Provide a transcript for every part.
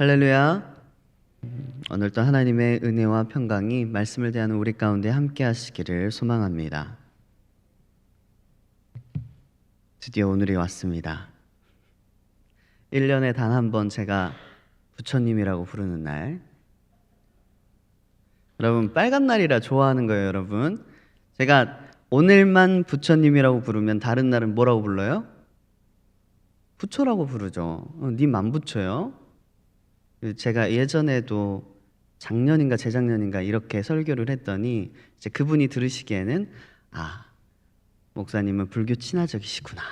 할렐루야. 오늘도 하나님의 은혜와 평강이 말씀을 대하는 우리 가운데 함께 하시기를 소망합니다. 드디어 오늘이 왔습니다. 1년에 단 한 번 제가 부처님이라고 부르는 날. 여러분, 빨간 날이라 좋아하는 거예요, 여러분. 제가 오늘만 부처님이라고 부르면 다른 날은 뭐라고 불러요? 부처라고 부르죠. 님 안 부처요? 제가 예전에도 작년인가 재작년인가 이렇게 설교를 했더니 이제 그분이 들으시기에는 목사님은 불교 친화적이시구나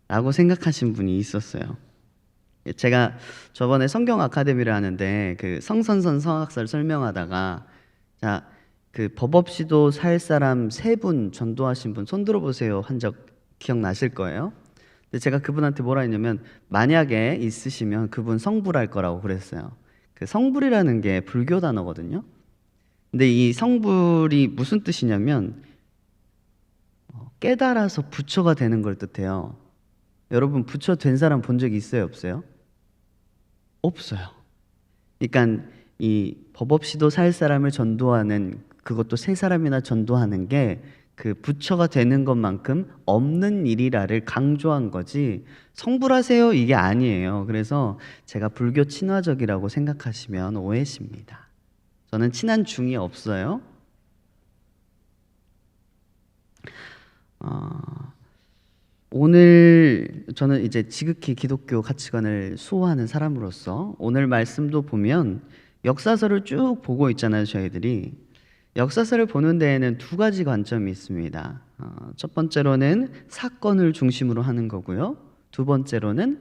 라고 생각하신 분이 있었어요. 제가 저번에 성경 아카데미를 하는데 그 성선선 성악설 설명하다가 그 법 없이도 살 사람 3분 전도하신 분 손 들어보세요 한 적 기억나실 거예요. 근데 제가 그분한테 뭐라 했냐면 만약에 있으시면 그분 성불할 거라고 그랬어요. 그 성불이라는 게 불교 단어거든요. 근데 이 성불이 무슨 뜻이냐면 깨달아서 부처가 되는 걸 뜻해요. 여러분 부처 된 사람 본 적 있어요, 없어요? 없어요. 그러니까 이 법 없이도 살 사람을 전도하는, 그것도 3사람이나 전도하는 게 그 부처가 되는 것만큼 없는 일이라를 강조한 거지 성불하세요 이게 아니에요. 그래서 제가 불교 친화적이라고 생각하시면 오해십니다. 저는 친한 중이 없어요. 오늘 저는 이제 지극히 기독교 가치관을 수호하는 사람으로서 오늘 말씀도 보면 역사서를 쭉 보고 있잖아요. 저희들이 역사서를 보는 데에는 2가지 관점이 있습니다. 첫 번째로는 사건을 중심으로 하는 거고요. 2번째로는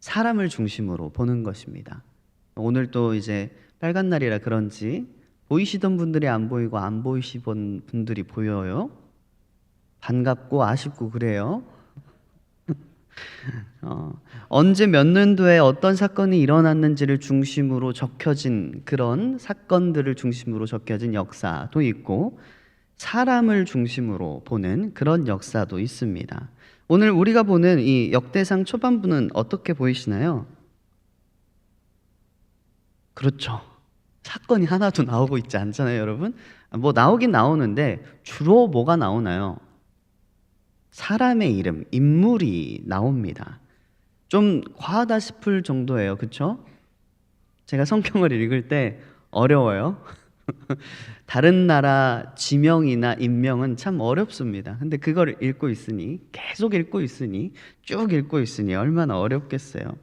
사람을 중심으로 보는 것입니다. 오늘 또 이제 빨간 날이라 그런지 보이시던 분들이 안 보이고 안 보이시던 분들이 보여요. 반갑고 아쉽고 그래요. 언제 몇 년도에 어떤 사건이 일어났는지를 중심으로 적혀진 그런 사건들을 중심으로 적혀진 역사도 있고 사람을 중심으로 보는 그런 역사도 있습니다. 오늘 우리가 보는 이 역대상 초반부는 어떻게 보이시나요? 그렇죠. 사건이 하나도 나오고 있지 않잖아요, 여러분. 뭐 나오긴 나오는데 주로 뭐가 나오나요? 사람의 이름, 인물이 나옵니다. 좀 과하다 싶을 정도예요. 그렇죠? 제가 성경을 읽을 때 어려워요. 다른 나라 지명이나 인명은 참 어렵습니다. 근데 그걸 읽고 있으니, 계속 읽고 있으니, 쭉 읽고 있으니 얼마나 어렵겠어요.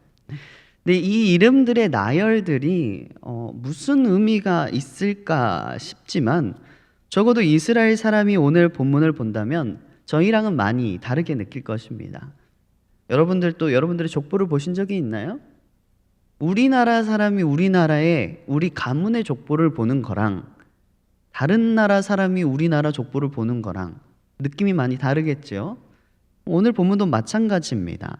근데 이 이름들의 나열들이 무슨 의미가 있을까 싶지만 적어도 이스라엘 사람이 오늘 본문을 본다면 저희랑은 많이 다르게 느낄 것입니다. 여러분들도 여러분들의 족보를 보신 적이 있나요? 우리나라 사람이 우리나라의 우리 가문의 족보를 보는 거랑 다른 나라 사람이 우리나라 족보를 보는 거랑 느낌이 많이 다르겠죠? 오늘 본문도 마찬가지입니다.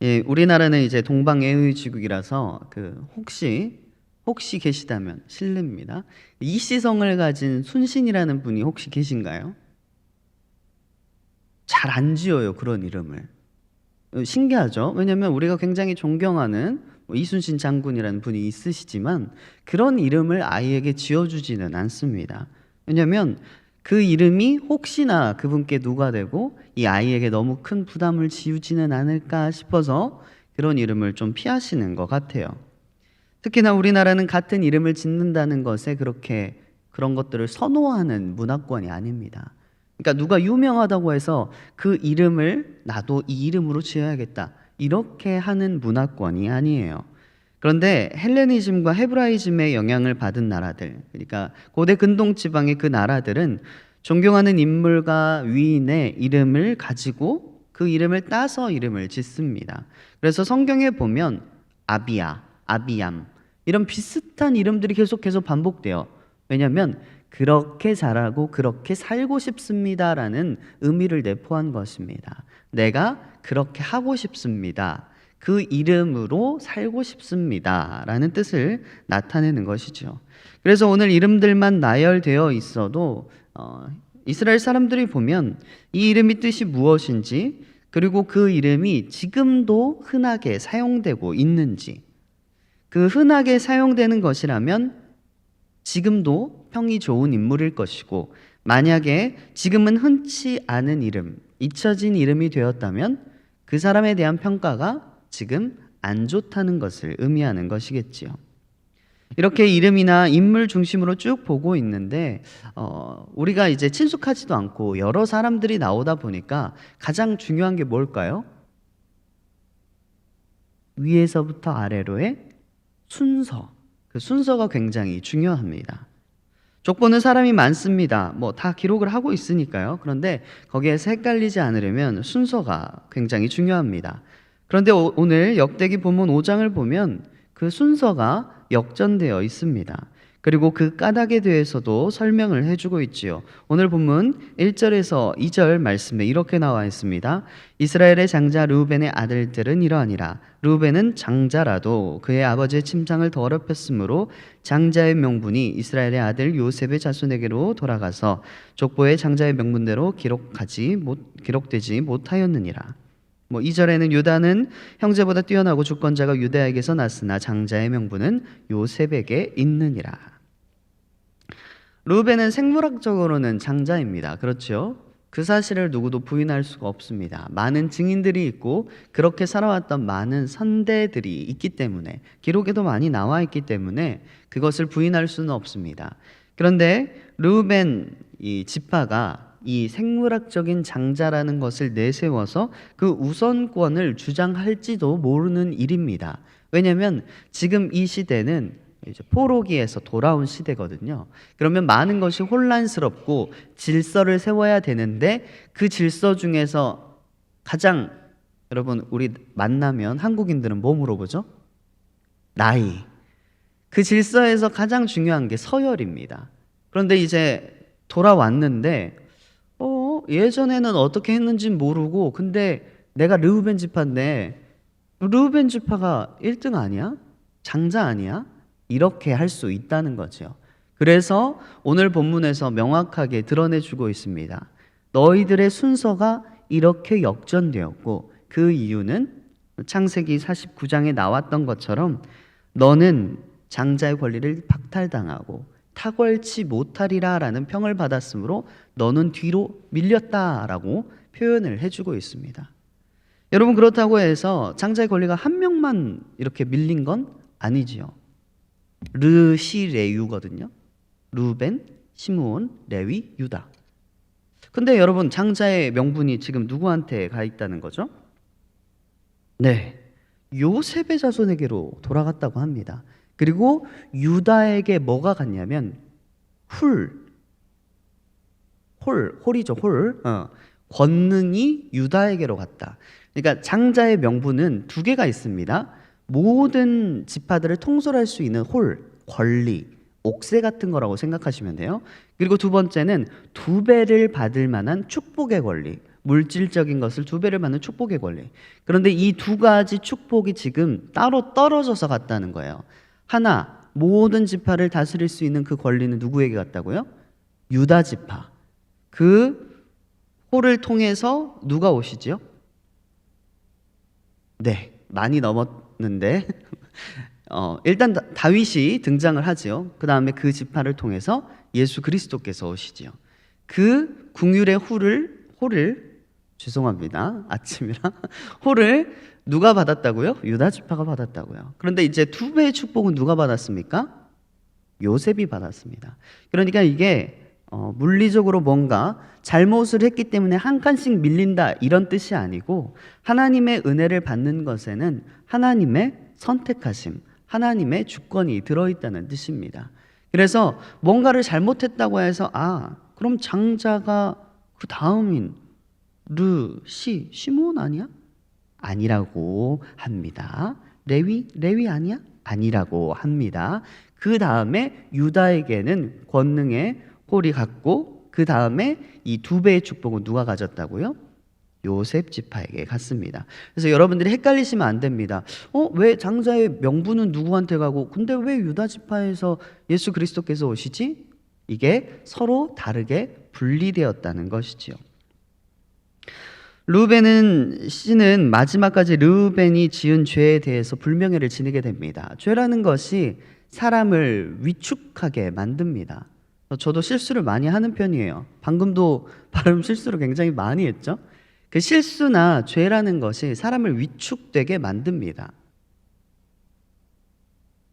예, 우리나라는 이제 동방예의지국이라서 혹시 계시다면 실례입니다. 이씨성을 가진 순신이라는 분이 혹시 계신가요? 잘 안 지어요, 그런 이름을. 신기하죠? 왜냐면 우리가 굉장히 존경하는 이순신 장군이라는 분이 있으시지만 그런 이름을 아이에게 지어주지는 않습니다. 왜냐면 그 이름이 혹시나 그분께 누가 되고 이 아이에게 너무 큰 부담을 지우지는 않을까 싶어서 그런 이름을 좀 피하시는 것 같아요. 특히나 우리나라는 같은 이름을 짓는다는 것에 그렇게 그런 것들을 선호하는 문화권이 아닙니다. 그러니까 누가 유명하다고 해서 그 이름을 나도 이 이름으로 지어야겠다 이렇게 하는 문화권이 아니에요. 그런데 헬레니즘과 헤브라이즘의 영향을 받은 나라들, 그러니까 고대 근동 지방의 그 나라들은 존경하는 인물과 위인의 이름을 가지고 그 이름을 따서 이름을 짓습니다. 그래서 성경에 보면 아비야, 아비암 이런 비슷한 이름들이 계속해서 반복돼요. 왜냐하면 그렇게 자라고 그렇게 살고 싶습니다라는 의미를 내포한 것입니다. 내가 그렇게 하고 싶습니다. 그 이름으로 살고 싶습니다라는 뜻을 나타내는 것이죠. 그래서 오늘 이름들만 나열되어 있어도 이스라엘 사람들이 보면 이 이름이 뜻이 무엇인지 그리고 그 이름이 지금도 흔하게 사용되고 있는지, 그 흔하게 사용되는 것이라면 지금도 평이 좋은 인물일 것이고, 만약에 지금은 흔치 않은 이름, 잊혀진 이름이 되었다면 그 사람에 대한 평가가 지금 안 좋다는 것을 의미하는 것이겠지요. 이렇게 이름이나 인물 중심으로 쭉 보고 있는데 우리가 이제 친숙하지도 않고 여러 사람들이 나오다 보니까 가장 중요한 게 뭘까요? 위에서부터 아래로의 순서. 그 순서가 굉장히 중요합니다. 족보는 사람이 많습니다. 뭐 다 기록을 하고 있으니까요. 그런데 거기에서 헷갈리지 않으려면 순서가 굉장히 중요합니다. 그런데 오늘 역대기 본문 5장을 보면 그 순서가 역전되어 있습니다. 그리고 그 까닭에 대해서도 설명을 해주고 있지요. 오늘 본문 1절에서 2절 말씀에 이렇게 나와 있습니다. 이스라엘의 장자 르우벤의 아들들은 이러하니라. 르우벤은 장자라도 그의 아버지의 침상을 더럽혔으므로 장자의 명분이 이스라엘의 아들 요셉의 자손에게로 돌아가서 족보의 장자의 명분대로 기록되지 못하였느니라. 2절에는 유다는 형제보다 뛰어나고 주권자가 유다에게서 났으나 장자의 명분은 요셉에게 있느니라. 르우벤은 생물학적으로는 장자입니다. 그렇죠? 그 사실을 누구도 부인할 수가 없습니다. 많은 증인들이 있고 그렇게 살아왔던 많은 선대들이 있기 때문에, 기록에도 많이 나와 있기 때문에 그것을 부인할 수는 없습니다. 그런데 르우벤 이 지파가 이 생물학적인 장자라는 것을 내세워서 그 우선권을 주장할지도 모르는 일입니다. 왜냐하면 지금 이 시대는 이제 포로기에서 돌아온 시대거든요. 그러면 많은 것이 혼란스럽고 질서를 세워야 되는데 그 질서 중에서 가장, 여러분 우리 만나면 한국인들은 뭐 물어보죠? 나이. 그 질서에서 가장 중요한 게 서열입니다. 그런데 이제 돌아왔는데 예전에는 어떻게 했는지 모르고, 근데 내가 르우벤 지파인데 르우벤 지파가 1등 아니야? 장자 아니야? 이렇게 할 수 있다는 거죠. 그래서 오늘 본문에서 명확하게 드러내주고 있습니다. 너희들의 순서가 이렇게 역전되었고, 그 이유는 창세기 49장에 나왔던 것처럼 너는 장자의 권리를 박탈당하고 탁월치 못하리라 라는 평을 받았으므로 너는 뒤로 밀렸다라고 표현을 해주고 있습니다. 여러분, 그렇다고 해서 장자의 권리가 한 명만 이렇게 밀린 건 아니지요. 르시레유거든요. 루벤, 시므온, 레위, 유다. 근데 여러분, 장자의 명분이 지금 누구한테 가 있다는 거죠? 네, 요셉의 자손에게로 돌아갔다고 합니다. 그리고 유다에게 뭐가 갔냐면 홀이죠, 홀. 권능이 유다에게로 갔다. 그러니까 장자의 명분은 두 개가 있습니다. 모든 지파들을 통솔할 수 있는 권리, 옥새 같은 거라고 생각하시면 돼요. 그리고 두 번째는 2배를 받을 만한 축복의 권리, 물질적인 것을 2배를 받는 축복의 권리. 그런데 이 두 가지 축복이 지금 따로 떨어져서 갔다는 거예요. 하나, 모든 지파를 다스릴 수 있는 그 권리는 누구에게 갔다고요? 유다 지파. 그 홀을 통해서 누가 오시죠? 네, 많이 넘었는데 일단 다윗이 등장을 하지요. 그 다음에 그 지파를 통해서 예수 그리스도께서 오시지요. 그 궁율의 홀을 죄송합니다, 아침이라 홀을 누가 받았다고요? 유다 지파가 받았다고요. 그런데 이제 2배의 축복은 누가 받았습니까? 요셉이 받았습니다. 그러니까 이게 물리적으로 뭔가 잘못을 했기 때문에 한 칸씩 밀린다, 이런 뜻이 아니고, 하나님의 은혜를 받는 것에는 하나님의 선택하심, 하나님의 주권이 들어있다는 뜻입니다. 그래서 뭔가를 잘못했다고 해서 그럼 장자가 그 다음인 시므온 아니야? 아니라고 합니다. 레위 아니야? 아니라고 합니다. 그 다음에 유다에게는 권능의 홀이 갔고, 그 다음에 이 2배의 축복은 누가 가졌다고요? 요셉 지파에게 갔습니다. 그래서 여러분들이 헷갈리시면 안 됩니다. 왜 장자의 명분은 누구한테 가고, 근데 왜 유다 지파에서 예수 그리스도께서 오시지? 이게 서로 다르게 분리되었다는 것이지요. 르우벤은 씨는 마지막까지 르우벤이 지은 죄에 대해서 불명예를 지니게 됩니다. 죄라는 것이 사람을 위축하게 만듭니다. 저도 실수를 많이 하는 편이에요. 방금도 발음 실수를 굉장히 많이 했죠. 그 실수나 죄라는 것이 사람을 위축되게 만듭니다.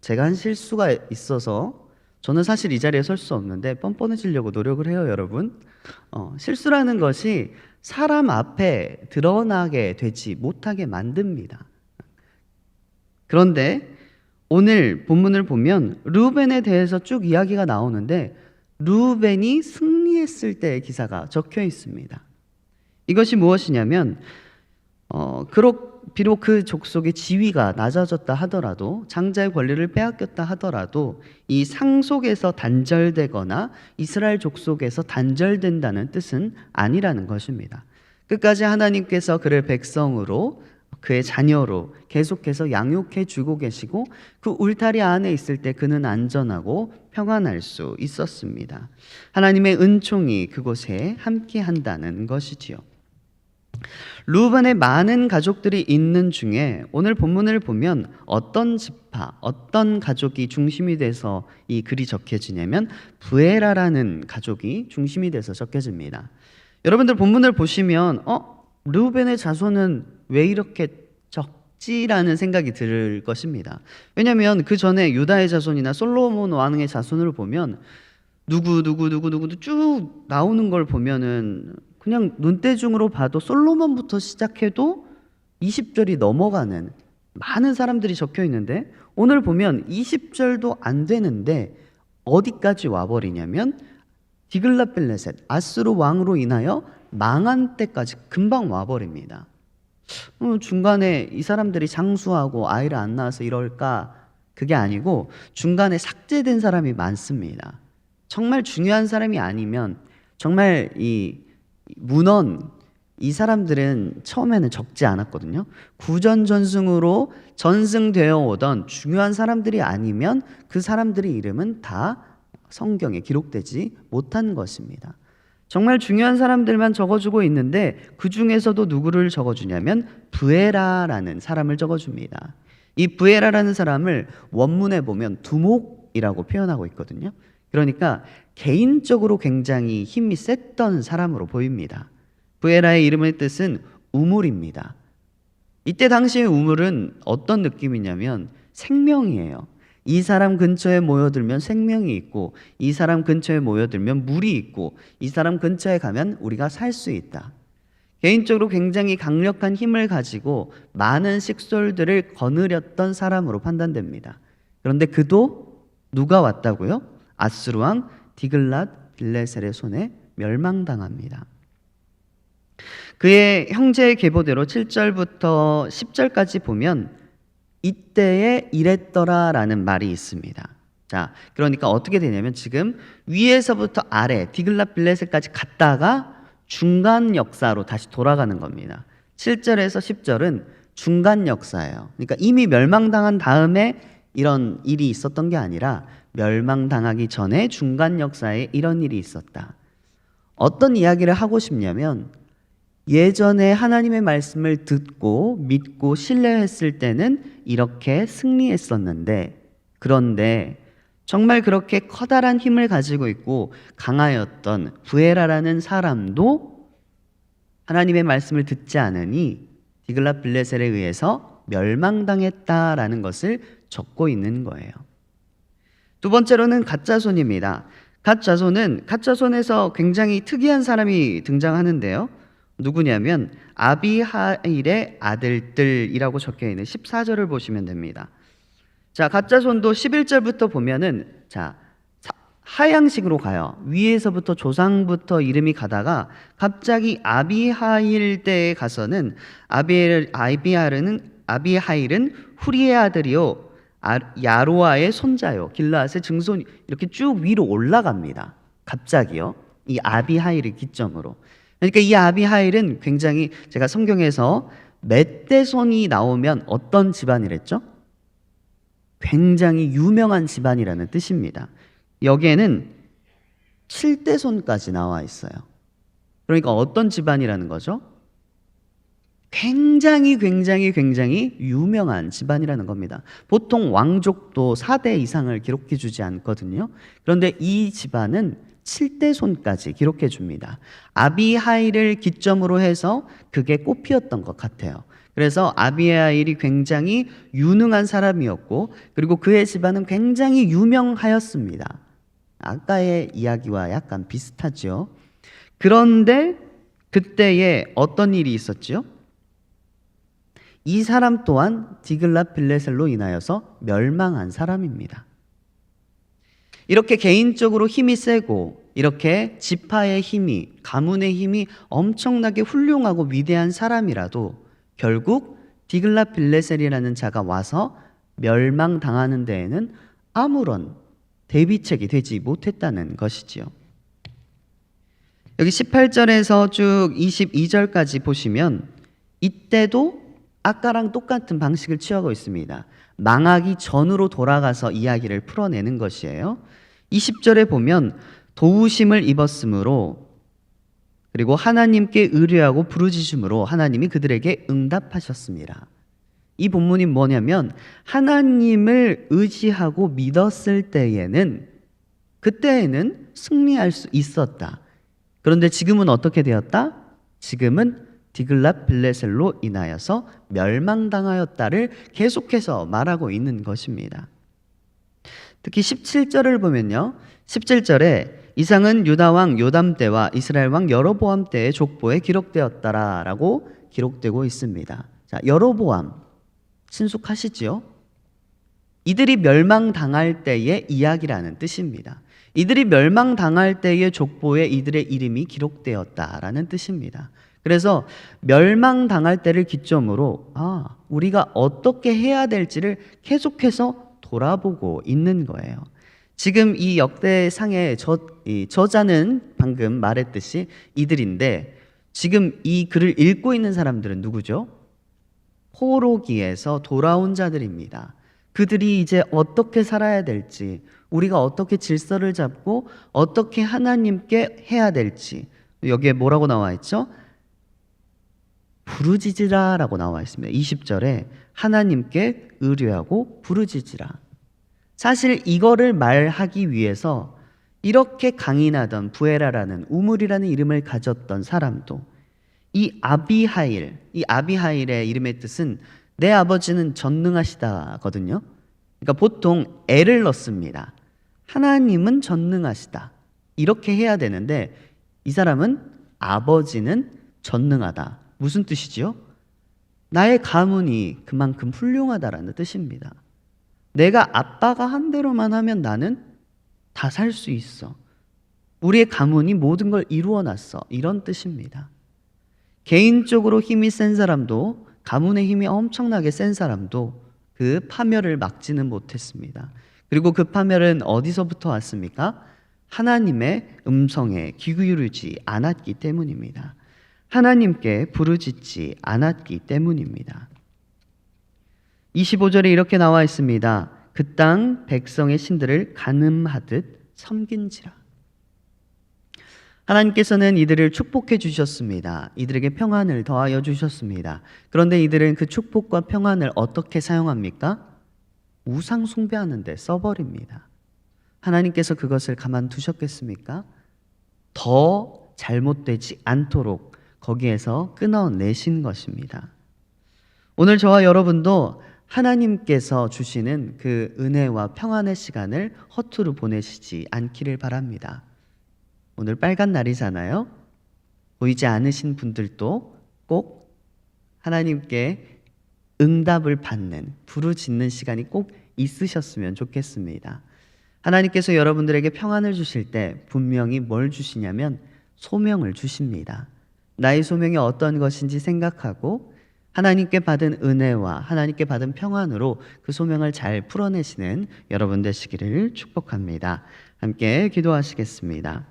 제가 한 실수가 있어서 저는 사실 이 자리에 설 수 없는데 뻔뻔해지려고 노력을 해요, 여러분. 실수라는 것이 사람 앞에 드러나게 되지 못하게 만듭니다. 그런데 오늘 본문을 보면 르우벤에 대해서 쭉 이야기가 나오는데 르우벤이 승리했을 때의 기사가 적혀 있습니다. 이것이 무엇이냐면 비록 그 족속의 지위가 낮아졌다 하더라도, 장자의 권리를 빼앗겼다 하더라도 이 상속에서 단절되거나 이스라엘 족속에서 단절된다는 뜻은 아니라는 것입니다. 끝까지 하나님께서 그를 백성으로, 그의 자녀로 계속해서 양육해 주고 계시고 그 울타리 안에 있을 때 그는 안전하고 평안할 수 있었습니다. 하나님의 은총이 그곳에 함께 한다는 것이지요. 르우벤의 많은 가족들이 있는 중에 오늘 본문을 보면 어떤 지파, 어떤 가족이 중심이 돼서 이 글이 적혀지냐면 부에라라는 가족이 중심이 돼서 적혀집니다. 여러분들 본문을 보시면 르우벤의 자손은 왜 이렇게 적지라는 생각이 들 것입니다. 왜냐하면 그 전에 유다의 자손이나 솔로몬 왕의 자손을 보면 누구 쭉 나오는 걸 보면은 그냥 눈대중으로 봐도 솔로몬부터 시작해도 20절이 넘어가는 많은 사람들이 적혀 있는데 오늘 보면 20절도 안 되는데 어디까지 와버리냐면 디글랏빌레셋 아수르 왕으로 인하여 망한 때까지 금방 와버립니다. 중간에 이 사람들이 장수하고 아이를 안 낳아서 이럴까? 그게 아니고 중간에 삭제된 사람이 많습니다. 정말 중요한 사람이 아니면 정말 이 문헌, 이 사람들은 처음에는 적지 않았거든요. 구전전승으로 전승되어 오던 중요한 사람들이 아니면 그 사람들의 이름은 다 성경에 기록되지 못한 것입니다. 정말 중요한 사람들만 적어주고 있는데 그 중에서도 누구를 적어주냐면 부에라라는 사람을 적어줍니다. 이 부에라라는 사람을 원문에 보면 두목이라고 표현하고 있거든요. 그러니까 개인적으로 굉장히 힘이 셌던 사람으로 보입니다. 부에라의 이름의 뜻은 우물입니다. 이때 당시의 우물은 어떤 느낌이냐면 생명이에요. 이 사람 근처에 모여들면 생명이 있고 이 사람 근처에 모여들면 물이 있고 이 사람 근처에 가면 우리가 살 수 있다. 개인적으로 굉장히 강력한 힘을 가지고 많은 식솔들을 거느렸던 사람으로 판단됩니다. 그런데 그도 누가 왔다고요? 아수르 왕 디글랏빌레셀의 손에 멸망당합니다. 그의 형제의 계보대로 7절부터 10절까지 보면 이때에 이랬더라라는 말이 있습니다. 자, 그러니까 어떻게 되냐면 지금 위에서부터 아래 디글랏빌레셀까지 갔다가 중간 역사로 다시 돌아가는 겁니다. 7절에서 10절은 중간 역사예요. 그러니까 이미 멸망당한 다음에 이런 일이 있었던 게 아니라 멸망당하기 전에 중간 역사에 이런 일이 있었다. 어떤 이야기를 하고 싶냐면 예전에 하나님의 말씀을 듣고 믿고 신뢰했을 때는 이렇게 승리했었는데 그런데 정말 그렇게 커다란 힘을 가지고 있고 강하였던 부에라라는 사람도 하나님의 말씀을 듣지 않으니 디글랏빌레셀에 의해서 멸망당했다라는 것을 적고 있는 거예요. 두 번째로는 갓자손입니다. 갓자손에서 굉장히 특이한 사람이 등장하는데요. 누구냐면 아비하일의 아들들이라고 적혀 있는 14절을 보시면 됩니다. 자, 갓자손도 11절부터 보면은 하향식으로 가요. 위에서부터 조상부터 이름이 가다가 갑자기 아비하일 때에 가서는 아비하일은 후리의 아들이요 야로아의 손자요 길르앗의 증손 이렇게 쭉 위로 올라갑니다. 갑자기요. 이 아비하일을 기점으로. 그러니까 이 아비하일은 굉장히 제가 성경에서 멧돼손이 나오면 어떤 집안이랬죠? 굉장히 유명한 집안이라는 뜻입니다. 여기에는 7대손까지 나와 있어요. 그러니까 어떤 집안이라는 거죠? 굉장히 유명한 집안이라는 겁니다. 보통 왕족도 4대 이상을 기록해 주지 않거든요. 그런데 이 집안은 7대 손까지 기록해 줍니다. 아비하일을 기점으로 해서 그게 꽃피었던 것 같아요. 그래서 아비하일이 굉장히 유능한 사람이었고, 그리고 그의 집안은 굉장히 유명하였습니다. 아까의 이야기와 약간 비슷하죠. 그런데 그때에 어떤 일이 있었죠? 이 사람 또한 디글랏빌레셀로 인하여서 멸망한 사람입니다. 이렇게 개인적으로 힘이 세고, 이렇게 지파의 힘이, 가문의 힘이 엄청나게 훌륭하고 위대한 사람이라도 결국 디글랏빌레셀이라는 자가 와서 멸망당하는 데에는 아무런 대비책이 되지 못했다는 것이지요. 여기 18절에서 쭉 22절까지 보시면 이때도 아까랑 똑같은 방식을 취하고 있습니다. 망하기 전으로 돌아가서 이야기를 풀어내는 것이에요. 20절에 보면 도우심을 입었으므로, 그리고 하나님께 의뢰하고 부르짖음으로 하나님이 그들에게 응답하셨습니다. 이 본문이 뭐냐면, 하나님을 의지하고 믿었을 때에는, 그때에는 승리할 수 있었다. 그런데 지금은 어떻게 되었다? 지금은 디글랏빌레셀로 인하여서 멸망당하였다를 계속해서 말하고 있는 것입니다. 특히 17절을 보면요, 17절에 이상은 유다 왕 요담 때와 이스라엘 왕 여로보암 때의 족보에 기록되었다라고 기록되고 있습니다. 자, 여로보암 친숙하시지요? 이들이 멸망당할 때의 이야기라는 뜻입니다. 이들이 멸망당할 때의 족보에 이들의 이름이 기록되었다라는 뜻입니다. 그래서 멸망당할 때를 기점으로 우리가 어떻게 해야 될지를 계속해서 돌아보고 있는 거예요. 지금 이 역대상의 저자는 방금 말했듯이 이들인데, 지금 이 글을 읽고 있는 사람들은 누구죠? 포로기에서 돌아온 자들입니다. 그들이 이제 어떻게 살아야 될지, 우리가 어떻게 질서를 잡고 어떻게 하나님께 해야 될지, 여기에 뭐라고 나와 있죠? 부르짖으라 라고 나와 있습니다. 20절에 하나님께 의뢰하고 부르짖으라. 사실 이거를 말하기 위해서 이렇게 강인하던 부에라라는 우물이라는 이름을 가졌던 사람도, 이 아비하일의 이름의 뜻은 내 아버지는 전능하시다거든요. 그러니까 보통 애를 넣습니다. 하나님은 전능하시다, 이렇게 해야 되는데 이 사람은 아버지는 전능하다. 무슨 뜻이지요? 나의 가문이 그만큼 훌륭하다라는 뜻입니다. 내가 아빠가 한 대로만 하면 나는 다 살 수 있어. 우리의 가문이 모든 걸 이루어놨어. 이런 뜻입니다. 개인적으로 힘이 센 사람도, 가문의 힘이 엄청나게 센 사람도 그 파멸을 막지는 못했습니다. 그리고 그 파멸은 어디서부터 왔습니까? 하나님의 음성에 귀 기울이지 않았기 때문입니다. 하나님께 부르짖지 않았기 때문입니다. 25절에 이렇게 나와 있습니다. 그 땅 백성의 신들을 간음하듯 섬긴지라. 하나님께서는 이들을 축복해 주셨습니다. 이들에게 평안을 더하여 주셨습니다. 그런데 이들은 그 축복과 평안을 어떻게 사용합니까? 우상 숭배하는 데 써버립니다. 하나님께서 그것을 가만두셨겠습니까? 더 잘못되지 않도록 거기에서 끊어내신 것입니다. 오늘 저와 여러분도 하나님께서 주시는 그 은혜와 평안의 시간을 허투루 보내시지 않기를 바랍니다. 오늘 빨간 날이잖아요. 보이지 않으신 분들도 꼭 하나님께 응답을 받는, 부르짖는 시간이 꼭 있으셨으면 좋겠습니다. 하나님께서 여러분들에게 평안을 주실 때 분명히 뭘 주시냐면 소명을 주십니다. 나의 소명이 어떤 것인지 생각하고 하나님께 받은 은혜와 하나님께 받은 평안으로 그 소명을 잘 풀어내시는 여러분 되시기를 축복합니다. 함께 기도하시겠습니다.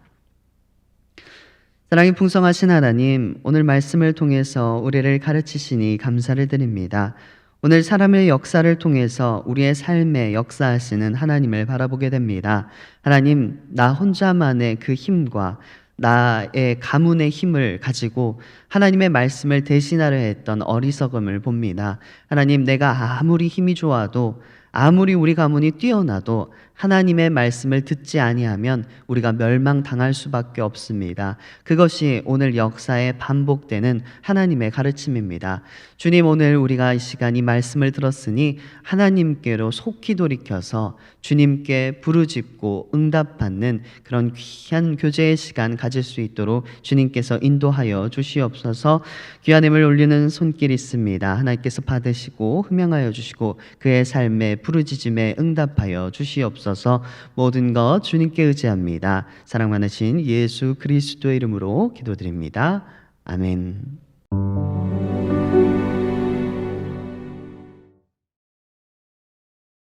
사랑이 풍성하신 하나님, 오늘 말씀을 통해서 우리를 가르치시니 감사를 드립니다. 오늘 사람의 역사를 통해서 우리의 삶에 역사하시는 하나님을 바라보게 됩니다. 하나님, 나 혼자만의 그 힘과 나의 가문의 힘을 가지고 하나님의 말씀을 대신하려 했던 어리석음을 봅니다. 하나님, 내가 아무리 힘이 좋아도 아무리 우리 가문이 뛰어나도 하나님의 말씀을 듣지 아니하면 우리가 멸망당할 수밖에 없습니다. 그것이 오늘 역사에 반복되는 하나님의 가르침입니다. 주님, 오늘 우리가 이 시간 이 말씀을 들었으니 하나님께로 속히 돌이켜서 주님께 부르짖고 응답받는 그런 귀한 교제의 시간 가질 수 있도록 주님께서 인도하여 주시옵소서. 귀한 힘을 올리는 손길 있습니다. 하나님께서 받으시고 흠양하여 주시고 그의 삶에 부르짖음에 응답하여 주시옵소서. 모든 것 주님께 의지합니다. 사랑 많으신 예수 그리스도의 이름으로 기도드립니다. 아멘.